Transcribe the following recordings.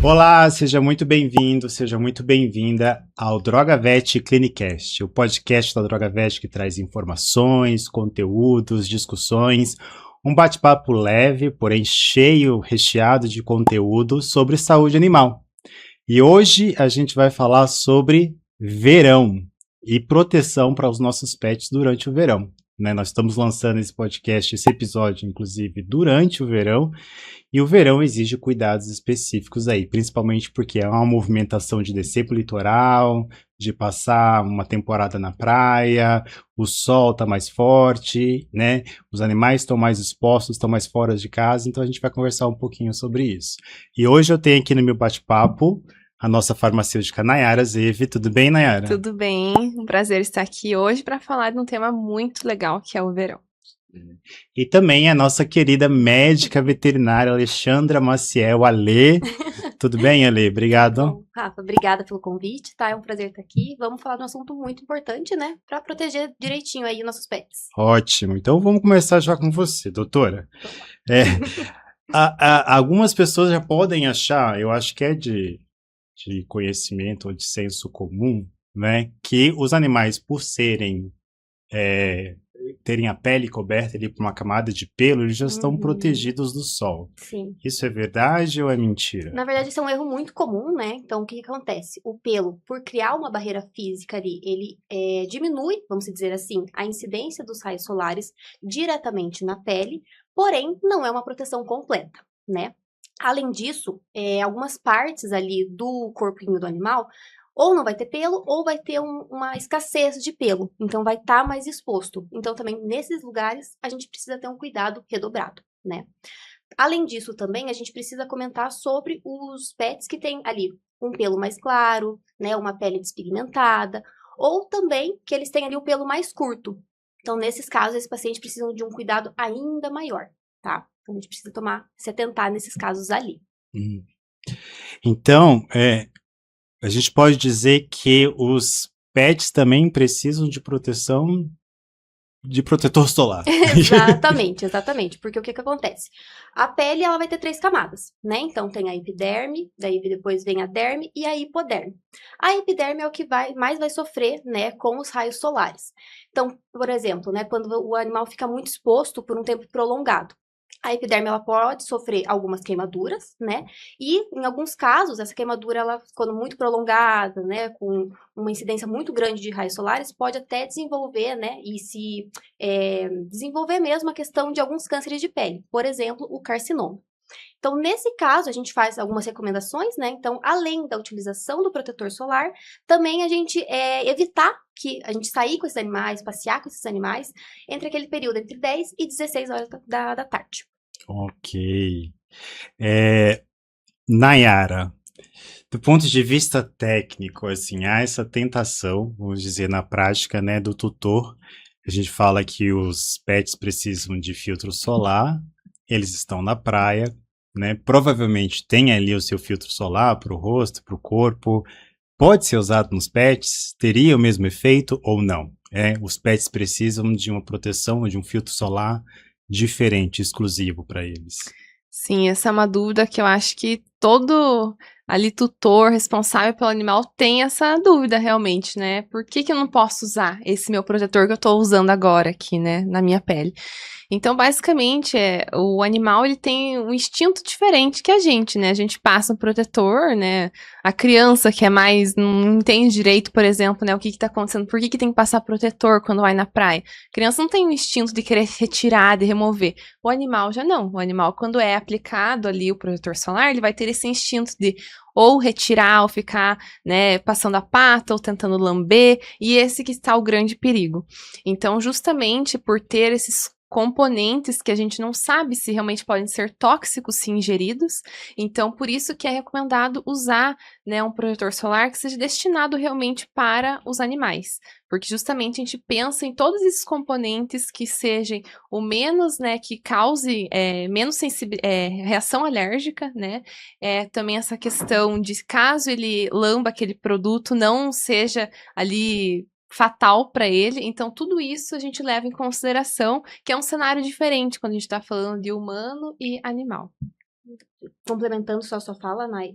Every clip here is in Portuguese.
Olá, seja muito bem-vindo, seja muito bem-vinda ao DrogaVet Clinicast, o podcast da DrogaVet que traz informações, conteúdos, discussões, um bate-papo leve, porém cheio, recheado de conteúdo sobre saúde animal. E hoje a gente vai falar sobre verão e proteção para os nossos pets durante o verão. Nós estamos lançando esse podcast, esse episódio, inclusive, durante o verão, e o verão exige cuidados específicos aí, principalmente porque é uma movimentação de descer para o litoral, de passar uma temporada na praia, o sol está mais forte, né? Os animais estão mais expostos, estão mais fora de casa, então a gente vai conversar um pouquinho sobre isso. E hoje eu tenho aqui no meu bate-papo a nossa farmacêutica Nayara Zeve. Tudo bem, Nayara? Tudo bem, um prazer estar aqui hoje para falar de um tema muito legal que é o verão. E também a nossa querida médica veterinária Alexandra Maciel, Alê. Tudo bem, Alê? Obrigado. Bom, Rafa, obrigada pelo convite, tá? É um prazer estar aqui. Vamos falar de um assunto muito importante, né? Para proteger direitinho aí os nossos pets. Ótimo. Então vamos começar já com você, doutora. Vamos lá. Algumas pessoas já podem achar, eu acho que é de conhecimento ou de senso comum, né, que os animais, por serem terem a pele coberta ali por uma camada de pelo, eles já estão protegidos do sol. Sim. Isso é verdade ou é mentira? Na verdade, isso é um erro muito comum, né? Então, o que acontece? O pelo, por criar uma barreira física ali, ele diminui, vamos dizer assim, a incidência dos raios solares diretamente na pele, porém, não é uma proteção completa, né? Além disso, algumas partes ali do corpinho do animal ou não vai ter pelo, ou vai ter uma escassez de pelo. Então, vai estar mais exposto. Então, também, nesses lugares, a gente precisa ter um cuidado redobrado, né? Além disso, também, a gente precisa comentar sobre os pets que têm ali um pelo mais claro, né? Uma pele despigmentada, ou também que eles têm ali o pelo mais curto. Então, nesses casos, esses pacientes precisam de um cuidado ainda maior, tá? Então, a gente precisa se atentar nesses casos ali. Então, a gente pode dizer que os pets também precisam de proteção de protetor solar. Exatamente, exatamente. Porque o que acontece? A pele, ela vai ter 3 camadas, né? Então, tem a epiderme, daí depois vem a derme e a hipoderme. A epiderme é o que mais vai sofrer, né, com os raios solares. Então, por exemplo, né, quando o animal fica muito exposto por um tempo prolongado, a epiderme ela pode sofrer algumas queimaduras, né? E em alguns casos, essa queimadura, ela quando muito prolongada, né, com uma incidência muito grande de raios solares, pode até desenvolver, né, e se desenvolver mesmo a questão de alguns cânceres de pele, por exemplo, o carcinoma. Então, nesse caso, a gente faz algumas recomendações, né? Então, além da utilização do protetor solar, também a gente evitar que a gente sair com esses animais, passear com esses animais, entre aquele período entre 10 e 16 horas da tarde. Ok. Nayara, do ponto de vista técnico, assim, há essa tentação, vamos dizer, na prática, né, do tutor. A gente fala que os pets precisam de filtro solar, eles estão na praia, né? Provavelmente tem ali o seu filtro solar para o rosto, para o corpo. Pode ser usado nos pets? Teria o mesmo efeito ou não? Os pets precisam de uma proteção ou de um filtro solar diferente, exclusivo para eles. Sim, essa é uma dúvida que eu acho que todo ali tutor responsável pelo animal tem essa dúvida realmente, né? Por que eu não posso usar esse meu protetor que eu tô usando agora aqui, né, na minha pele? Então, basicamente, o animal ele tem um instinto diferente que a gente, né? A gente passa um protetor, né? A criança que é mais não entende direito, por exemplo, né? O que tá acontecendo? Por que tem que passar protetor quando vai na praia? A criança não tem o instinto de querer retirar, de remover. O animal já não. O animal, quando é aplicado ali o protetor solar, ele vai ter esse instinto de ou retirar, ou ficar, né, passando a pata, ou tentando lamber, e esse que está o grande perigo. Então, justamente por ter esses componentes que a gente não sabe se realmente podem ser tóxicos se ingeridos, então por isso que é recomendado usar, né, um protetor solar que seja destinado realmente para os animais, porque justamente a gente pensa em todos esses componentes que sejam o menos, né, que cause menos reação alérgica, né, também essa questão de caso ele lamba aquele produto não seja ali fatal para ele, então tudo isso a gente leva em consideração, que é um cenário diferente quando a gente está falando de humano e animal. complementando só a sua fala, Nai,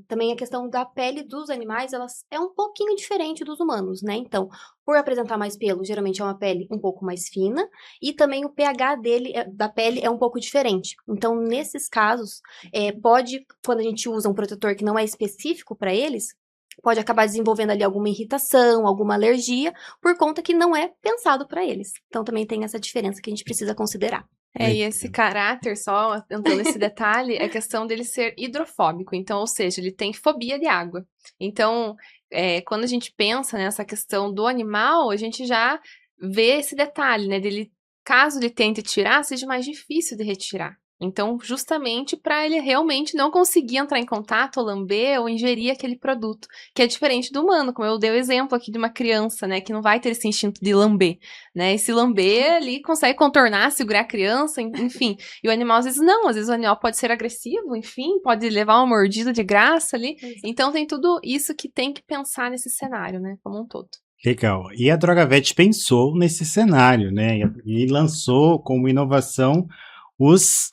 também a questão da pele dos animais, elas é um pouquinho diferente dos humanos, né? Então, por apresentar mais pelo, geralmente é uma pele um pouco mais fina, e também o pH dele, da pele é um pouco diferente. Então, nesses casos, pode, quando a gente usa um protetor que não é específico para eles, pode acabar desenvolvendo ali alguma irritação, alguma alergia, por conta que não é pensado para eles. Então, também tem essa diferença que a gente precisa considerar. E esse caráter, só entrando nesse detalhe, é questão dele ser hidrofóbico. Então, ou seja, ele tem fobia de água. Então, quando a gente pensa nessa questão do animal, a gente já vê esse detalhe, né? Dele, caso ele tente tirar, seja mais difícil de retirar. Então, justamente para ele realmente não conseguir entrar em contato, ou lamber, ou ingerir aquele produto, que é diferente do humano, como eu dei o exemplo aqui de uma criança, né, que não vai ter esse instinto de lamber, né, e se lamber, ele consegue contornar, segurar a criança, enfim, e o animal às vezes não, às vezes o animal pode ser agressivo, enfim, pode levar uma mordida de graça ali, então tem tudo isso que tem que pensar nesse cenário, né, como um todo. Legal. E a Drogavet pensou nesse cenário, né, e lançou como inovação os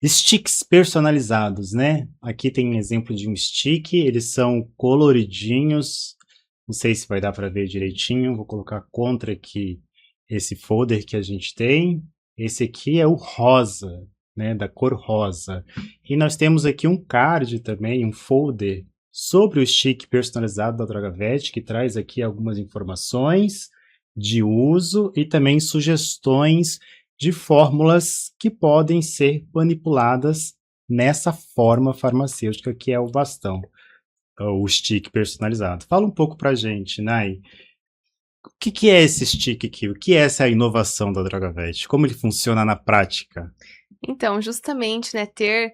sticks personalizados, né? Aqui tem um exemplo de um stick, eles são coloridinhos, não sei se vai dar para ver direitinho, vou colocar contra aqui esse folder que a gente tem. Esse aqui é o rosa, né, da cor rosa. E nós temos aqui um card também, um folder sobre o stick personalizado da Drogavet, que traz aqui algumas informações de uso e também sugestões de fórmulas que podem ser manipuladas nessa forma farmacêutica que é o bastão, o stick personalizado. Fala um pouco pra gente, Nai. O que é esse stick aqui? O que é essa inovação da Drogavet? Como ele funciona na prática? Então, justamente, né, ter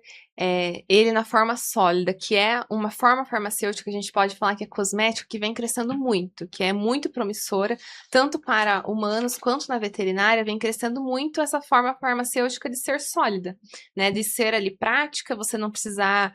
ele na forma sólida, que é uma forma farmacêutica, a gente pode falar que é cosmético, que vem crescendo muito, que é muito promissora, tanto para humanos quanto na veterinária, vem crescendo muito essa forma farmacêutica de ser sólida, né, de ser ali prática, você não precisar,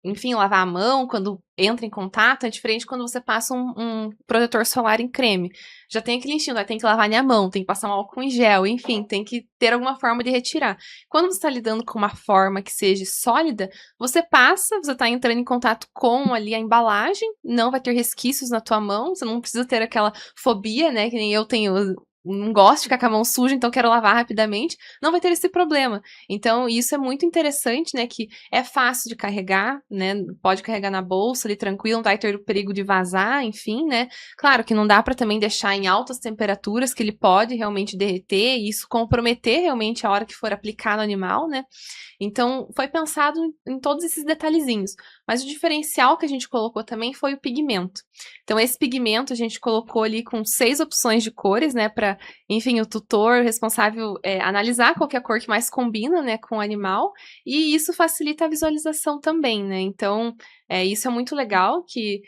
enfim, lavar a mão quando entra em contato, é diferente quando você passa um protetor solar em creme. Já tem aquele instinto, tem que lavar minha mão, tem que passar um álcool em gel, enfim, tem que ter alguma forma de retirar. Quando você está lidando com uma forma que seja sólida, você passa, você está entrando em contato com ali a embalagem, não vai ter resquícios na tua mão, você não precisa ter aquela fobia, né, que nem eu tenho, não gosto de ficar com a mão suja, então quero lavar rapidamente, não vai ter esse problema. Então, isso é muito interessante, né, que é fácil de carregar, né, pode carregar na bolsa ali tranquilo, não vai ter o perigo de vazar, enfim, né. Claro que não dá para também deixar em altas temperaturas, que ele pode realmente derreter e isso comprometer realmente a hora que for aplicar no animal, né. Então, foi pensado em todos esses detalhezinhos. Mas o diferencial que a gente colocou também foi o pigmento. Então, esse pigmento a gente colocou ali com 6 opções de cores, né, para, enfim, o tutor responsável analisar qual que é a cor que mais combina, né, com o animal, e isso facilita a visualização também, né. Então, isso é muito legal, que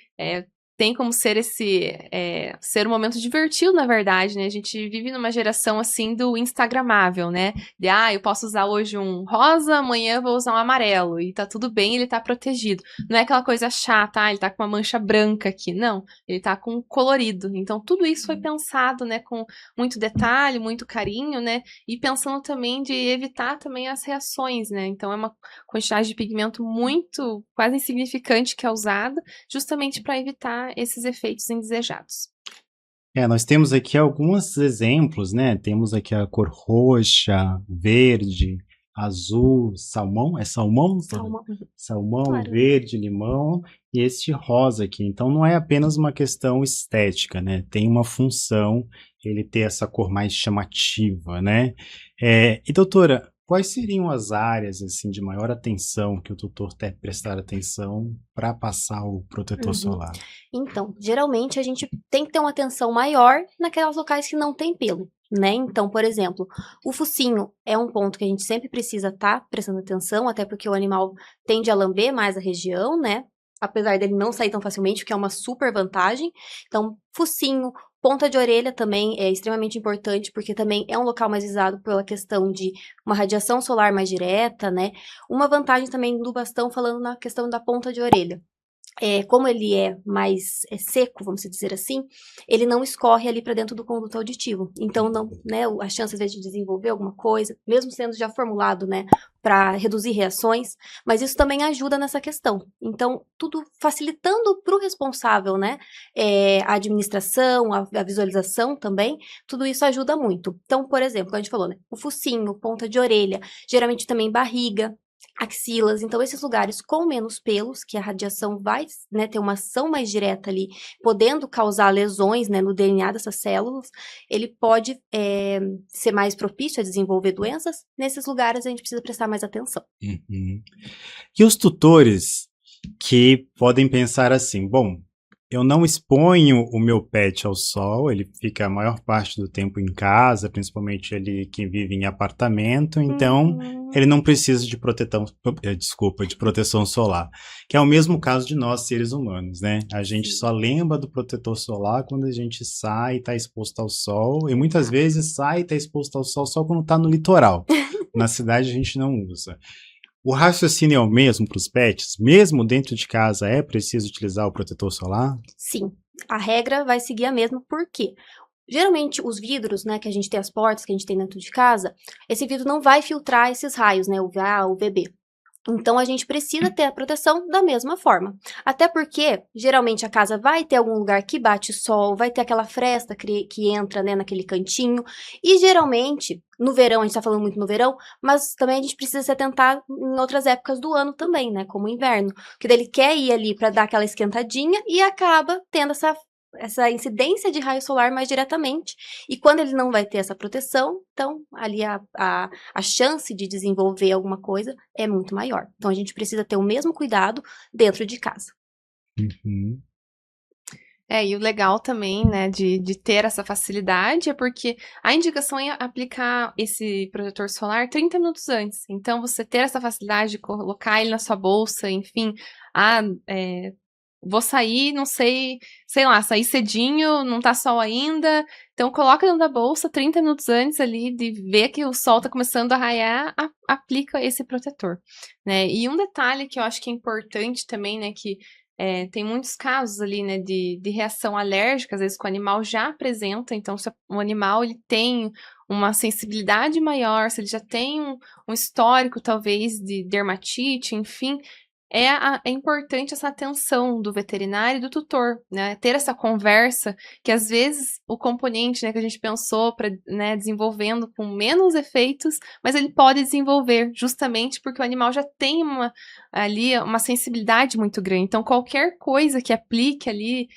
tem como ser ser um momento divertido, na verdade, né? A gente vive numa geração, assim, do instagramável, né? De, eu posso usar hoje um rosa, amanhã eu vou usar um amarelo, e tá tudo bem, ele tá protegido. Não é aquela coisa chata, ele tá com uma mancha branca aqui. Não, ele tá com colorido. Então, tudo isso foi pensado, né, com muito detalhe, muito carinho, né? E pensando também de evitar também as reações, né? Então, é uma quantidade de pigmento muito, quase insignificante que é usada, justamente para evitar esses efeitos indesejados. Nós temos aqui alguns exemplos, né? Temos aqui a cor roxa, verde, azul, salmão. É salmão? Salmão. Salmão, Claro. verde, limão e este rosa aqui. Então não é apenas uma questão estética, né? Tem uma função ele ter essa cor mais chamativa, né? E doutora, quais seriam as áreas assim de maior atenção que o tutor deve prestar atenção para passar o protetor solar? Então, geralmente a gente tem que ter uma atenção maior naquelas locais que não tem pelo, né? Então, por exemplo, o focinho é um ponto que a gente sempre precisa estar prestando atenção, até porque o animal tende a lamber mais a região, né? Apesar dele não sair tão facilmente, o que é uma super vantagem. Então, focinho, ponta de orelha também é extremamente importante, porque também é um local mais visado pela questão de uma radiação solar mais direta, né? Uma vantagem também do bastão, falando na questão da ponta de orelha. como ele é mais seco, vamos dizer assim, ele não escorre ali para dentro do conduto auditivo. Então, não, né, a chance, às vezes, de desenvolver alguma coisa, mesmo sendo já formulado, né, para reduzir reações, mas isso também ajuda nessa questão. Então, tudo facilitando para o responsável, né, a administração, a visualização também, tudo isso ajuda muito. Então, por exemplo, como a gente falou, né, o focinho, ponta de orelha, geralmente também barriga, axilas, então esses lugares com menos pelos, que a radiação vai, né, ter uma ação mais direta ali, podendo causar lesões, né, no DNA dessas células, ele pode ser mais propício a desenvolver doenças. Nesses lugares a gente precisa prestar mais atenção. Uhum. E os tutores que podem pensar assim, bom, eu não exponho o meu pet ao sol, ele fica a maior parte do tempo em casa, principalmente ele que vive em apartamento, então ele não precisa de de proteção solar, que é o mesmo caso de nós, seres humanos, né? A gente só lembra do protetor solar quando a gente sai e está exposto ao sol, e muitas vezes sai e está exposto ao sol só quando está no litoral. Na cidade a gente não usa. O raciocínio é o mesmo para os pets? Mesmo dentro de casa é preciso utilizar o protetor solar? Sim, a regra vai seguir a mesma, por quê? Geralmente os vidros, né, que a gente tem, as portas que a gente tem dentro de casa, esse vidro não vai filtrar esses raios, né, UVA, UVB. Então, a gente precisa ter a proteção da mesma forma. Até porque, geralmente, a casa vai ter algum lugar que bate sol, vai ter aquela fresta que entra, né, naquele cantinho. E, geralmente, no verão, a gente tá falando muito no verão, mas também a gente precisa se atentar em outras épocas do ano também, né, como o inverno. Porque daí ele quer ir ali para dar aquela esquentadinha e acaba tendo essa incidência de raio solar mais diretamente, e quando ele não vai ter essa proteção, então ali a chance de desenvolver alguma coisa é muito maior. Então a gente precisa ter o mesmo cuidado dentro de casa. Uhum. E o legal também, né, de ter essa facilidade é porque a indicação é aplicar esse protetor solar 30 minutos antes. Então, você ter essa facilidade de colocar ele na sua bolsa, enfim, vou sair, não sei lá, sair cedinho, não tá sol ainda, então coloca dentro da bolsa 30 minutos antes ali de ver que o sol tá começando a raiar, aplica esse protetor, né? E um detalhe que eu acho que é importante também, né, que tem muitos casos ali, né, de reação alérgica, às vezes que o animal já apresenta, então se o animal ele tem uma sensibilidade maior, se ele já tem um histórico talvez de dermatite, enfim, é importante essa atenção do veterinário e do tutor, né? Ter essa conversa, que às vezes o componente, né, que a gente pensou para, né, desenvolvendo com menos efeitos, mas ele pode desenvolver justamente porque o animal já tem uma sensibilidade muito grande. Então, qualquer coisa que aplique ali,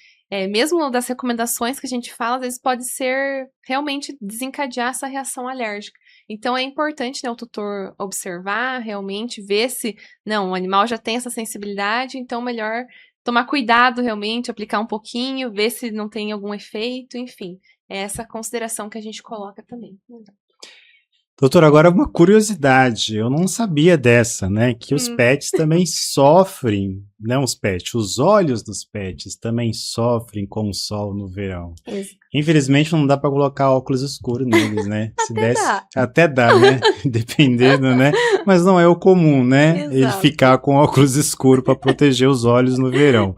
mesmo das recomendações que a gente fala, às vezes pode ser realmente desencadear essa reação alérgica. Então, é importante, né, o tutor observar, realmente, ver se, não, o animal já tem essa sensibilidade, então melhor tomar cuidado, realmente, aplicar um pouquinho, ver se não tem algum efeito, enfim. É essa consideração que a gente coloca também. Doutor, agora uma curiosidade, eu não sabia dessa, né, que os pets também sofrem, não os pets, os olhos dos pets também sofrem com o sol no verão. Infelizmente não dá para colocar óculos escuros neles, né? Se desse, até dá, né? Dependendo, né? Mas não é o comum, né? Exato. Ele ficar com óculos escuros para proteger os olhos no verão.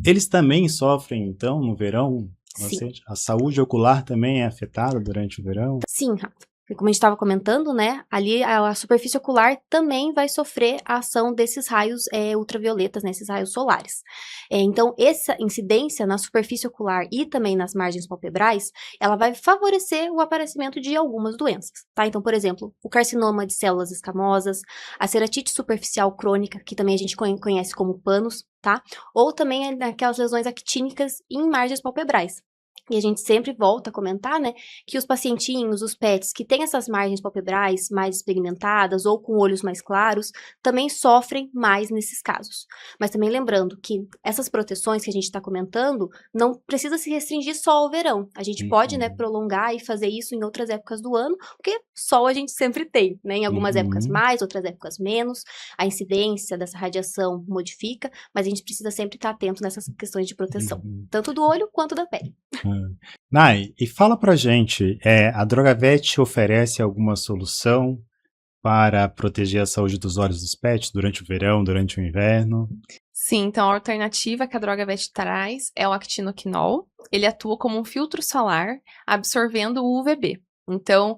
Eles também sofrem, então, no verão? Sim. A saúde ocular também é afetada durante o verão? Sim, Rafa. Como a gente estava comentando, né, ali a superfície ocular também vai sofrer a ação desses raios ultravioletas, né, esses raios solares. Então, essa incidência na superfície ocular e também nas margens palpebrais, ela vai favorecer o aparecimento de algumas doenças, tá? Então, por exemplo, o carcinoma de células escamosas, a ceratite superficial crônica, que também a gente conhece como panos, tá? Ou também aquelas lesões actínicas em margens palpebrais. E a gente sempre volta a comentar, né, que os pacientinhos, os pets que têm essas margens palpebrais mais pigmentadas ou com olhos mais claros, também sofrem mais nesses casos. Mas também lembrando que essas proteções que a gente está comentando não precisa se restringir só ao verão. A gente pode, né, prolongar e fazer isso em outras épocas do ano, porque sol a gente sempre tem, né, em algumas épocas mais, outras épocas menos. A incidência dessa radiação modifica, mas a gente precisa sempre estar atento nessas questões de proteção, tanto do olho quanto da pele. Nai, e fala pra gente, a Drogavet oferece alguma solução para proteger a saúde dos olhos dos pets durante o verão, durante o inverno? Sim, então a alternativa que a DrogaVet traz é o actinoquinol. Ele atua como um filtro solar, absorvendo o UVB. Então,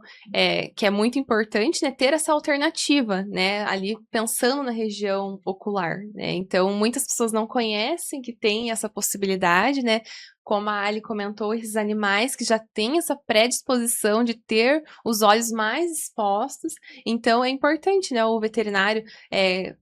que é muito importante, né, ter essa alternativa, né, ali pensando na região ocular, né. Então, muitas pessoas não conhecem que tem essa possibilidade, né, como a Ali comentou, esses animais que já têm essa predisposição de ter os olhos mais expostos. Então, é importante, né, o veterinário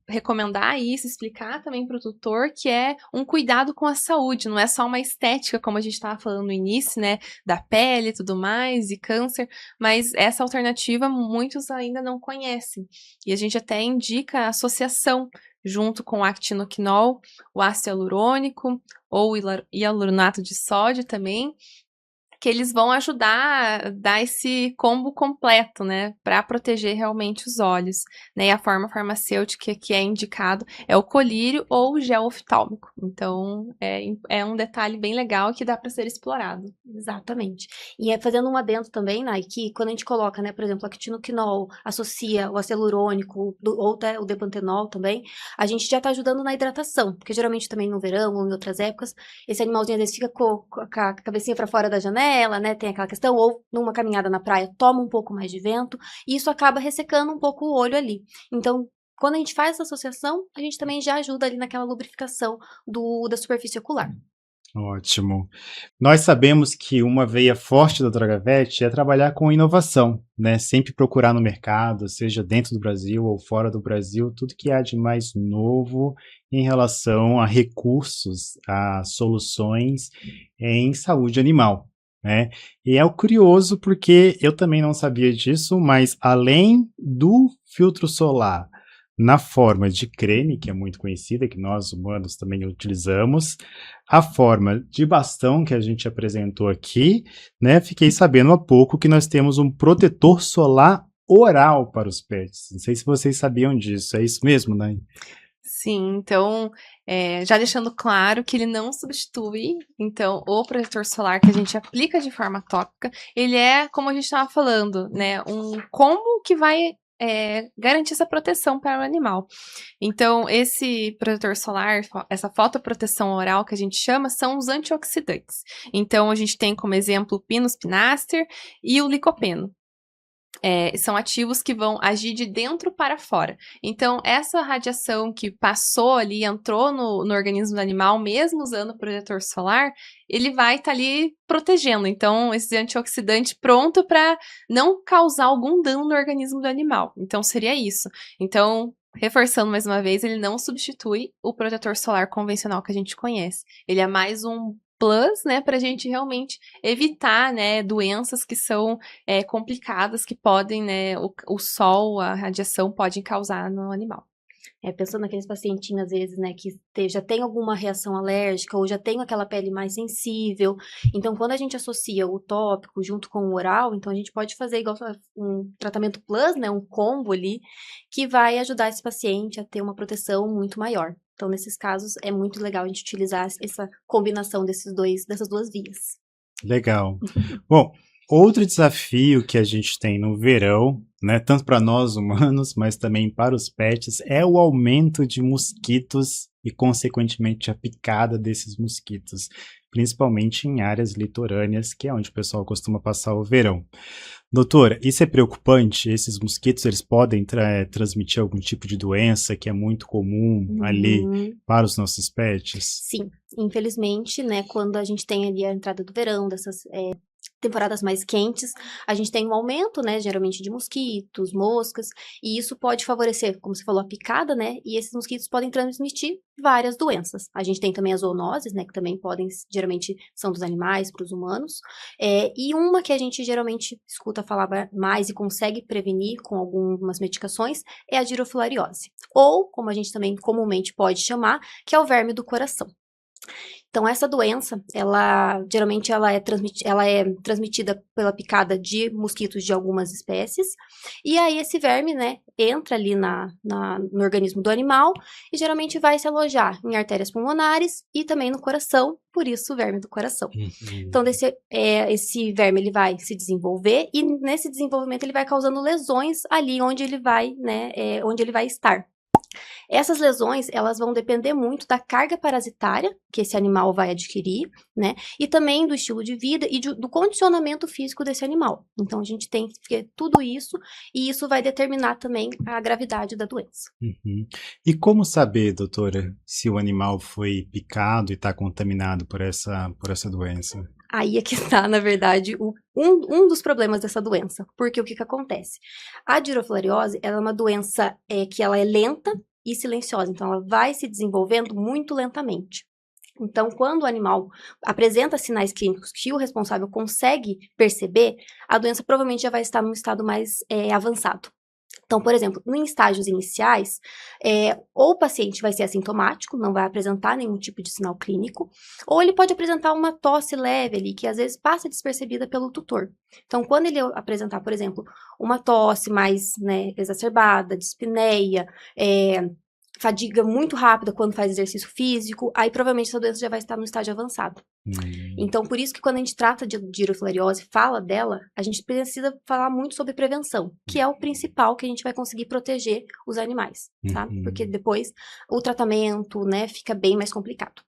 recomendar isso, explicar também para o tutor que é um cuidado com a saúde, não é só uma estética, como a gente estava falando no início, né, da pele e tudo mais, e câncer, mas essa alternativa muitos ainda não conhecem. E a gente até indica a associação junto com o actinoquinol, o ácido hialurônico ou o hialuronato de sódio também, que eles vão ajudar a dar esse combo completo, né, para proteger realmente os olhos, né, e a forma farmacêutica que é indicado é o colírio ou o gel oftálmico. Então, é um detalhe bem legal que dá para ser explorado. Exatamente. E fazendo um adendo também, Nai, que quando a gente coloca, né, por exemplo, actinoquinol, associa o ácido hialurônico ou até o depantenol também, a gente já tá ajudando na hidratação, porque geralmente também no verão ou em outras épocas, esse animalzinho às vezes fica com a cabecinha para fora da janela, né, tem aquela questão, ou numa caminhada na praia toma um pouco mais de vento, e isso acaba ressecando um pouco o olho ali. Então, quando a gente faz essa associação, a gente também já ajuda ali naquela lubrificação da superfície ocular. Ótimo. Nós sabemos que uma veia forte da DrogaVet é trabalhar com inovação, né? Sempre procurar no mercado, seja dentro do Brasil ou fora do Brasil, tudo que há de mais novo em relação a recursos, a soluções em saúde animal, né? E é o curioso porque eu também não sabia disso, mas além do filtro solar na forma de creme, que é muito conhecida, que nós humanos também utilizamos, a forma de bastão que a gente apresentou aqui, né? Fiquei sabendo há pouco que nós temos um protetor solar oral para os pets. Não sei se vocês sabiam disso, é isso mesmo, né? Sim, então, já deixando claro que ele não substitui, então, o protetor solar que a gente aplica de forma tópica, ele é, como a gente estava falando, né, um combo que vai garantir essa proteção para o animal. Então, esse protetor solar, essa fotoproteção oral que a gente chama, são os antioxidantes. Então, a gente tem como exemplo o Pinus pinaster e o licopeno. São ativos que vão agir de dentro para fora. Então, essa radiação que passou ali, entrou no organismo do animal, mesmo usando o protetor solar, ele vai estar ali protegendo. Então, esse antioxidante pronto para não causar algum dano no organismo do animal. Então, seria isso. Então, reforçando mais uma vez, ele não substitui o protetor solar convencional que a gente conhece. Ele é mais um plus, né, para a gente realmente evitar, né, doenças que são complicadas, que podem, né, o sol, a radiação podem causar no animal. Pensando naqueles pacientinhos, às vezes, né, que já tem alguma reação alérgica ou já tem aquela pele mais sensível. Então, quando a gente associa o tópico junto com o oral, então a gente pode fazer igual um tratamento plus, né, um combo ali, que vai ajudar esse paciente a ter uma proteção muito maior. Então, nesses casos, é muito legal a gente utilizar essa combinação dessas duas vias. Legal. Bom, outro desafio que a gente tem no verão, né, tanto para nós humanos, mas também para os pets, é o aumento de mosquitos e, consequentemente, a picada desses mosquitos, principalmente em áreas litorâneas, que é onde o pessoal costuma passar o verão. Doutora, isso é preocupante? Esses mosquitos, eles podem transmitir algum tipo de doença que é muito comum ali para os nossos pets? Sim, infelizmente, né, quando a gente tem ali a entrada do verão, dessas temporadas mais quentes, a gente tem um aumento, né, geralmente de mosquitos, moscas, e isso pode favorecer, como você falou, a picada, né, e esses mosquitos podem transmitir várias doenças. A gente tem também as zoonoses, né, que também podem, geralmente, são dos animais para os humanos, e uma que a gente geralmente escuta falar mais e consegue prevenir com algumas medicações é a girofilariose, ou, como a gente também comumente pode chamar, que é o verme do coração. Então, essa doença, geralmente ela é transmitida pela picada de mosquitos de algumas espécies, e aí esse verme, né, entra ali no organismo do animal e geralmente vai se alojar em artérias pulmonares e também no coração, por isso o verme do coração. Então, esse verme ele vai se desenvolver e nesse desenvolvimento ele vai causando lesões ali onde ele vai, né, onde ele vai estar. Essas lesões, elas vão depender muito da carga parasitária que esse animal vai adquirir, né? E também do estilo de vida e do condicionamento físico desse animal. Então, a gente tem que ver tudo isso, e isso vai determinar também a gravidade da doença. Uhum. E como saber, doutora, se o animal foi picado e está contaminado por essa doença? Aí é que está, na verdade, um dos problemas dessa doença. Porque o que acontece? A dirofilariose, ela é uma doença que ela é lenta e silenciosa. Então, ela vai se desenvolvendo muito lentamente. Então, quando o animal apresenta sinais clínicos que o responsável consegue perceber, a doença provavelmente já vai estar num estado mais avançado. Então, por exemplo, em estágios iniciais, ou o paciente vai ser assintomático, não vai apresentar nenhum tipo de sinal clínico, ou ele pode apresentar uma tosse leve ali, que às vezes passa despercebida pelo tutor. Então, quando ele apresentar, por exemplo, uma tosse mais, né, exacerbada, dispneia, fadiga muito rápida quando faz exercício físico, aí provavelmente essa doença já vai estar no estágio avançado. Então, por isso que quando a gente trata de dirofilariose, fala dela, a gente precisa falar muito sobre prevenção, que é o principal que a gente vai conseguir proteger os animais, sabe? Porque depois o tratamento, né, fica bem mais complicado.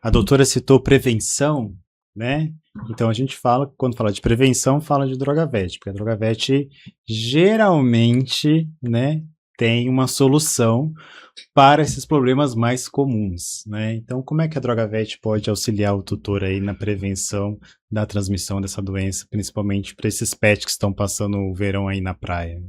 A doutora citou prevenção, né? Então a gente fala, quando fala de prevenção, fala de DrogaVet, porque a DrogaVet geralmente, né, tem uma solução para esses problemas mais comuns, né? Então, como é que a DrogaVet pode auxiliar o tutor aí na prevenção da transmissão dessa doença, principalmente para esses pets que estão passando o verão aí na praia?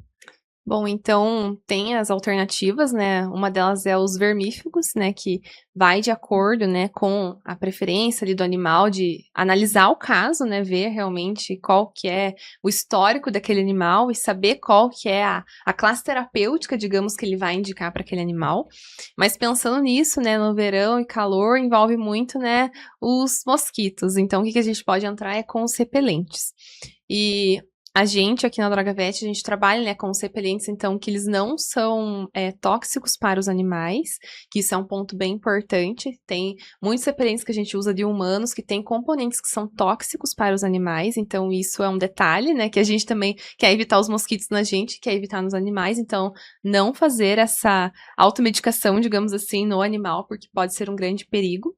Bom, então tem as alternativas, né? Uma delas é os vermífugos, né? Que vai de acordo, né, com a preferência ali do animal, de analisar o caso, né? Ver realmente qual que é o histórico daquele animal e saber qual que é a classe terapêutica, digamos, que ele vai indicar para aquele animal. Mas pensando nisso, né, no verão e calor, envolve muito, né, os mosquitos. Então, o que a gente pode entrar é com os repelentes. E a gente, aqui na DrogaVet, a gente trabalha, né, com os repelentes, então, que eles não são tóxicos para os animais, que isso é um ponto bem importante. Tem muitos repelentes que a gente usa de humanos que tem componentes que são tóxicos para os animais, então isso é um detalhe, né, que a gente também quer evitar os mosquitos na gente, quer evitar nos animais, então não fazer essa automedicação, digamos assim, no animal, porque pode ser um grande perigo.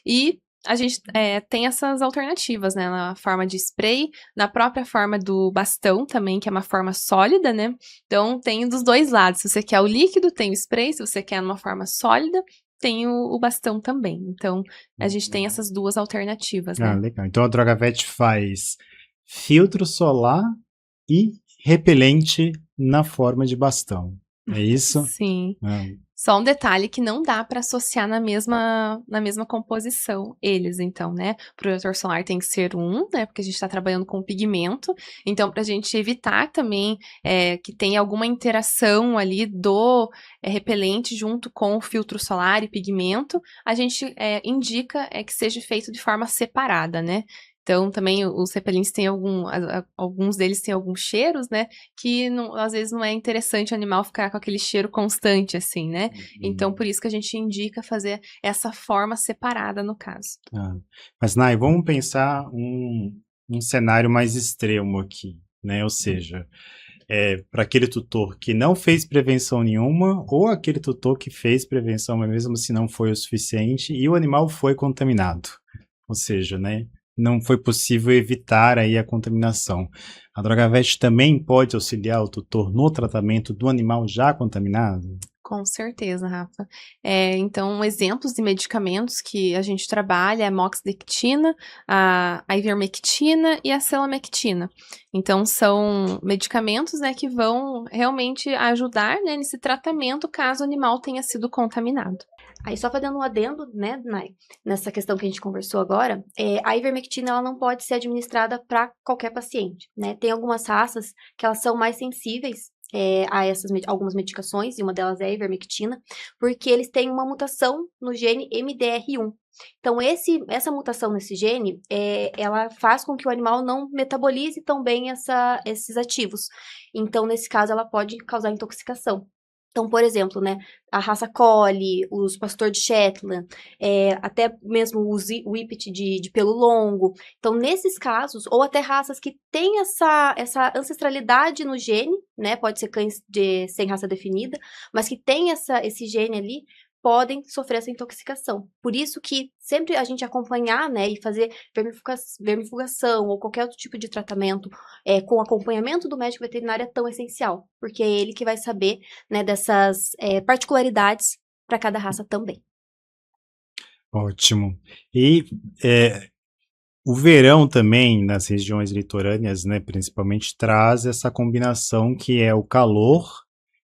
E a gente tem essas alternativas, né, na forma de spray, na própria forma do bastão também, que é uma forma sólida, né, então tem dos dois lados, se você quer o líquido, tem o spray, se você quer numa forma sólida, tem o bastão também, então a gente tem essas duas alternativas, né. Legal, então a DrogaVet faz filtro solar e repelente na forma de bastão, é isso? Sim. Só um detalhe que não dá para associar na mesma composição eles, então, né? O protetor solar tem que ser né? Porque a gente está trabalhando com pigmento. Então, para a gente evitar também que tenha alguma interação ali do repelente junto com o filtro solar e pigmento, a gente indica que seja feito de forma separada, né? Então, também os repelentes têm alguns deles têm alguns cheiros, né? Que às vezes não é interessante o animal ficar com aquele cheiro constante, assim, né? Então, por isso que a gente indica fazer essa forma separada no caso. Mas, Nai, vamos pensar um cenário mais extremo aqui, né? Ou seja, para aquele tutor que não fez prevenção nenhuma, ou aquele tutor que fez prevenção, mas mesmo se não foi o suficiente, e o animal foi contaminado. Ou seja, né? Não foi possível evitar aí a contaminação. A DrogaVet também pode auxiliar o tutor no tratamento do animal já contaminado? Com certeza, Rafa. Então, exemplos de medicamentos que a gente trabalha é a moxidectina, a ivermectina e a selamectina. Então, são medicamentos, né, que vão realmente ajudar, né, nesse tratamento caso o animal tenha sido contaminado. Aí, só fazendo um adendo, né, Nai, nessa questão que a gente conversou agora, a ivermectina ela não pode ser administrada para qualquer paciente, né? Tem algumas raças que elas são mais sensíveis a algumas medicações, e uma delas é a ivermectina, porque eles têm uma mutação no gene MDR1. Então, essa mutação nesse gene, ela faz com que o animal não metabolize tão bem esses ativos. Então, nesse caso, ela pode causar intoxicação. Então, por exemplo, né, a raça Collie, os pastor de Shetland, até mesmo o Whippet de pelo longo. Então, nesses casos, ou até raças que têm essa ancestralidade no gene, né, pode ser cães sem raça definida, mas que tem esse gene ali, podem sofrer essa intoxicação. Por isso que sempre a gente acompanhar, né, e fazer vermifugação ou qualquer outro tipo de tratamento com acompanhamento do médico veterinário é tão essencial, porque é ele que vai saber, né, dessas particularidades para cada raça também. Ótimo. E o verão também, nas regiões litorâneas, né, principalmente, traz essa combinação que é o calor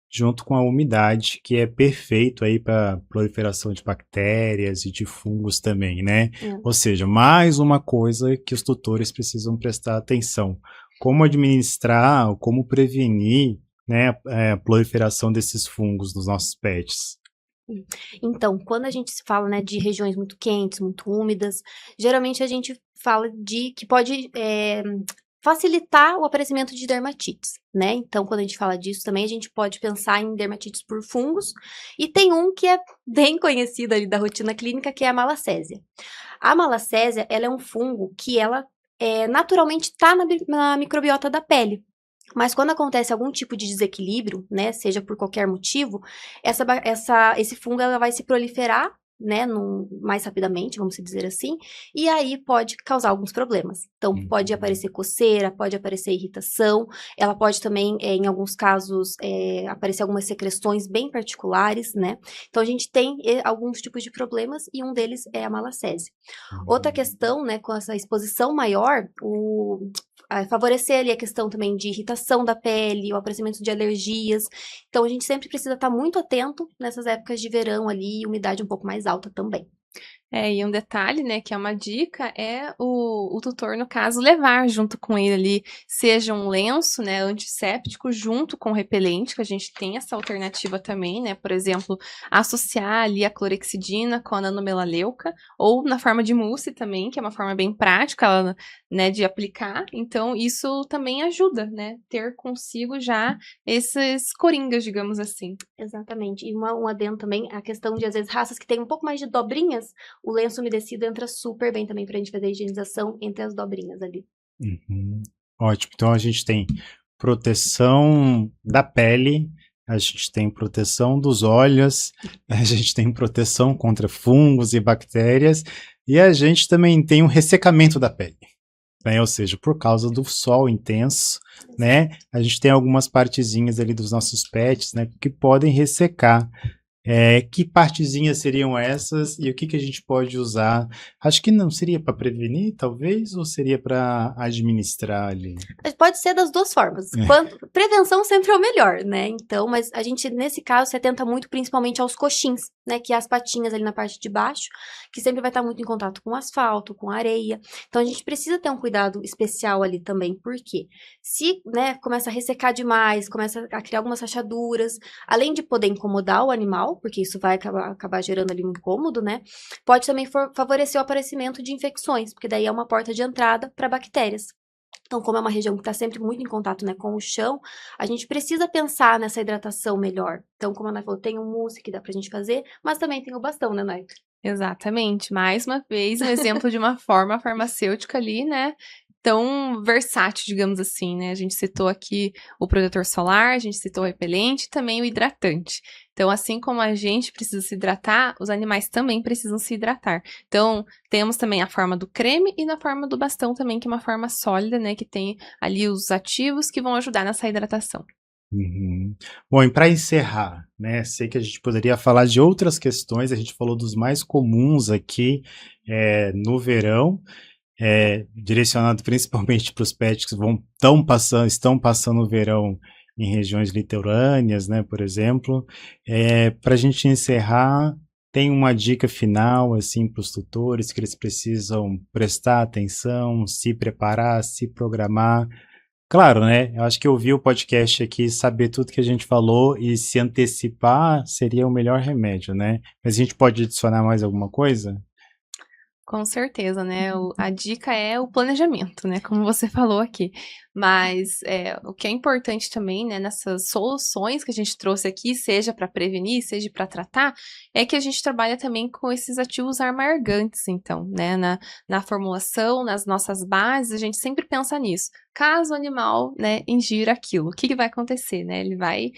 junto com a umidade, que é perfeito aí para proliferação de bactérias e de fungos também, né? Ou seja, mais uma coisa que os tutores precisam prestar atenção. Como administrar, como prevenir, né, a proliferação desses fungos nos nossos pets. Então, quando a gente fala, né, de regiões muito quentes, muito úmidas, geralmente a gente fala de que pode facilitar o aparecimento de dermatites, né? Então, quando a gente fala disso também, a gente pode pensar em dermatites por fungos, e tem um que é bem conhecido ali da rotina clínica, que é a malacésia. A malacésia, ela é um fungo que ela naturalmente está na microbiota da pele. Mas quando acontece algum tipo de desequilíbrio, né, seja por qualquer motivo, esse fungo ela vai se proliferar, né, mais rapidamente, vamos dizer assim, e aí pode causar alguns problemas. Então, pode aparecer coceira, pode aparecer irritação, ela pode também, em alguns casos, aparecer algumas secreções bem particulares, né? Então, a gente tem alguns tipos de problemas e um deles é a malacésia. Outra questão, né, com essa exposição maior, favorecer ali a questão também de irritação da pele, o aparecimento de alergias. Então, a gente sempre precisa estar muito atento nessas épocas de verão ali, umidade um pouco mais alta também. E um detalhe, né, que é uma dica, é o tutor, no caso, levar junto com ele ali, seja um lenço, né, antisséptico, junto com o repelente, que a gente tem essa alternativa também, né, por exemplo, associar ali a clorexidina com a nanomelaleuca, ou na forma de mousse também, que é uma forma bem prática, né, de aplicar. Então, isso também ajuda, né, ter consigo já esses coringas, digamos assim. Exatamente. E um adendo também, a questão de, às vezes, raças que tem um pouco mais de dobrinhas, o lenço umedecido entra super bem também pra gente fazer a higienização entre as dobrinhas ali. Ótimo. Então, a gente tem proteção da pele, a gente tem proteção dos olhos, a gente tem proteção contra fungos e bactérias, e a gente também tem um ressecamento da pele. Né? Ou seja, por causa do sol intenso, né? A gente tem algumas partezinhas ali dos nossos pets, né, que podem ressecar. Que partezinhas seriam essas e o que a gente pode usar? Acho que não seria para prevenir, talvez, ou seria para administrar ali? Pode ser das duas formas. Prevenção sempre é o melhor, né? Então, mas a gente, nesse caso, se atenta muito principalmente aos coxins, né? Que é as patinhas ali na parte de baixo, que sempre vai estar muito em contato com o asfalto, com a areia. Então, a gente precisa ter um cuidado especial ali também, porque se, né, começa a ressecar demais, começa a criar algumas rachaduras, além de poder incomodar o animal, porque isso vai acabar gerando ali um incômodo, né? Pode também favorecer o aparecimento de infecções, porque daí é uma porta de entrada para bactérias. Então, como é uma região que está sempre muito em contato, né, com o chão, a gente precisa pensar nessa hidratação melhor. Então, como a Nay falou, tem um mousse que dá pra gente fazer, mas também tem o bastão, né, Nay? Exatamente. Mais uma vez, um exemplo de uma forma farmacêutica ali, né? Tão versátil, digamos assim, né? A gente citou aqui o protetor solar, a gente citou o repelente e também o hidratante. Então, assim como a gente precisa se hidratar, os animais também precisam se hidratar. Então, temos também a forma do creme e na forma do bastão também, que é uma forma sólida, né? Que tem ali os ativos que vão ajudar nessa hidratação. Bom, e para encerrar, né, sei que a gente poderia falar de outras questões, a gente falou dos mais comuns aqui no verão, direcionado principalmente para os pets que estão passando o verão em regiões litorâneas, né, por exemplo. Para a gente encerrar, tem uma dica final assim, para os tutores que eles precisam prestar atenção, se preparar, se programar. Claro, né? Eu acho que ouvir o podcast aqui, saber tudo que a gente falou e se antecipar seria o melhor remédio, né? Mas a gente pode adicionar mais alguma coisa? Com certeza, né? A dica é o planejamento, né? Como você falou aqui. Mas o que é importante também, né, nessas soluções que a gente trouxe aqui, seja para prevenir, seja para tratar, é que a gente trabalha também com esses ativos amargantes, então, né? Na formulação, nas nossas bases, a gente sempre pensa nisso. Caso o animal, né, ingira aquilo, o que vai acontecer, né? Ele vai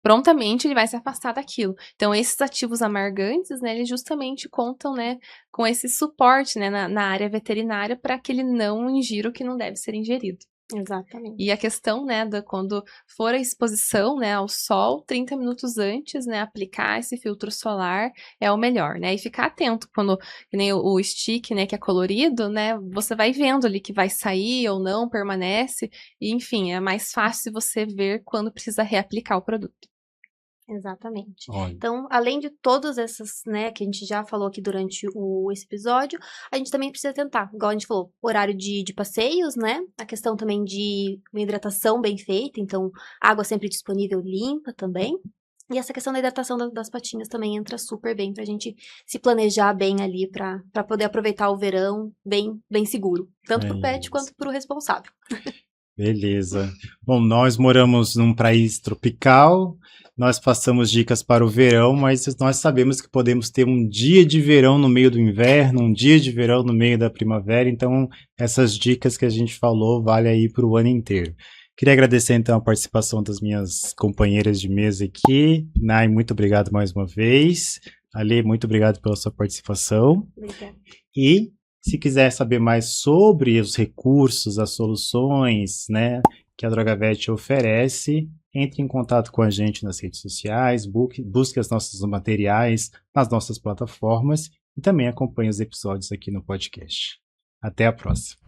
prontamente ele vai se afastar daquilo. Então, esses ativos amargantes, né, eles justamente contam, né, com esse suporte, né, na área veterinária para que ele não ingira o que não deve ser ingerido. Exatamente. E a questão, né, quando for a exposição, né, ao sol, 30 minutos antes, né, aplicar esse filtro solar é o melhor, né, e ficar atento quando, que nem o stick, né, que é colorido, né, você vai vendo ali que vai sair ou não, permanece, e enfim, é mais fácil você ver quando precisa reaplicar o produto. Exatamente. Olha. Então, além de todas essas, né, que a gente já falou aqui durante esse episódio, a gente também precisa tentar, igual a gente falou, horário de passeios, né? A questão também de uma hidratação bem feita, então, água sempre disponível limpa também. E essa questão da hidratação das patinhas também entra super bem pra gente se planejar bem ali pra poder aproveitar o verão bem seguro. Tanto pro pet quanto pro responsável. Beleza. Bom, nós moramos num país tropical, nós passamos dicas para o verão, mas nós sabemos que podemos ter um dia de verão no meio do inverno, um dia de verão no meio da primavera, então essas dicas que a gente falou vale aí para o ano inteiro. Queria agradecer então a participação das minhas companheiras de mesa aqui. Nai, muito obrigado mais uma vez. Ale, muito obrigado pela sua participação. Obrigada. E se quiser saber mais sobre os recursos, as soluções, né, que a DrogaVet oferece, entre em contato com a gente nas redes sociais, busque os nossos materiais nas nossas plataformas e também acompanhe os episódios aqui no podcast. Até a próxima!